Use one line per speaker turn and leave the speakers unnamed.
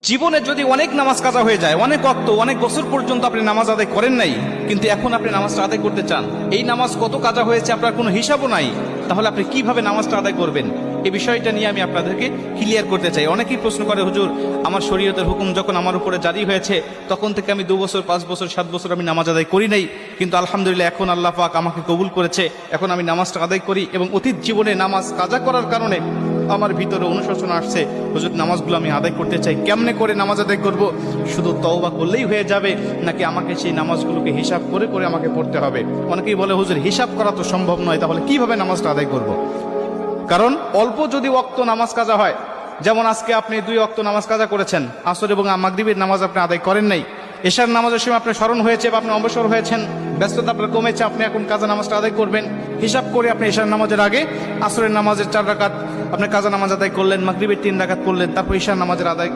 জীবনে যদি অনেক নামাজ কাজা হয়ে যায়, অনেক ওয়াক্ত, অনেক বছর পর্যন্ত আপনি নামাজ আদায় করেন নাই, কিন্তু এখন আপনি নামাজটা আদায় করতে চান, এই নামাজ কত কাজা হয়েছে আপনার কোনো হিসাবও নাই, তাহলে আপনি কিভাবে নামাজটা আদায় করবেন? এই বিষয়টা নিয়ে আমি আপনাদেরকে ক্লিয়ার করতে চাই। অনেকেই প্রশ্ন করে, হুজুর আমার শরীয়তের হুকুম যখন আমার উপরে জারি হয়েছে তখন থেকে আমি 2 বছর 5 বছর 7 বছর আমি নামাজ আদায় করি নাই, কিন্তু আলহামদুলিল্লাহ এখন আল্লাহ পাক আমাকে কবুল করেছে, এখন আমি নামাজটা আদায় করি, এবং অতীত জীবনে নামাজ কাজা করার কারণে আমার ভিতরে অনুশোচনা আসছে, হুজুর নামাজগুলো আমি আদায় করতে চাই, কেমনে করে নামাজ আদায় করব? শুধু তওবা করলেই হয়ে যাবে নাকি আমাকে সেই নামাজগুলোকে হিসাব করে করে আমাকে পড়তে হবে? অনেকেই বলে, হুজুর হিসাব করা তো সম্ভব নয়, তাহলে কিভাবে নামাজটা আদায় করব? কারণ অল্প যদি ওয়াক্ত নামাজ কাজা হয়, যেমন আজকে আপনি 2 ওয়াক্ত নামাজ কাজা করেছেন, আসর এবং মাগরিবের নামাজ আপনি আদায় করেন নাই, এশার নামাজের সময় আপনার স্মরণ হয়েছে বা আপনি অবসর হয়েছেন, ব্যস্ততা আপনার কমেছে, আপনি এখন কাজা নামাজটা আদায় করবেন, হিসাব করে আপনি এশার নামাজের আগে আসরের নামাজের 4 রাকাত আপনি কাজা নামাজ আদায় করলেন, মাগরিবের 3 রাকাত করলেন, তারপর এশার নামাজের আদায়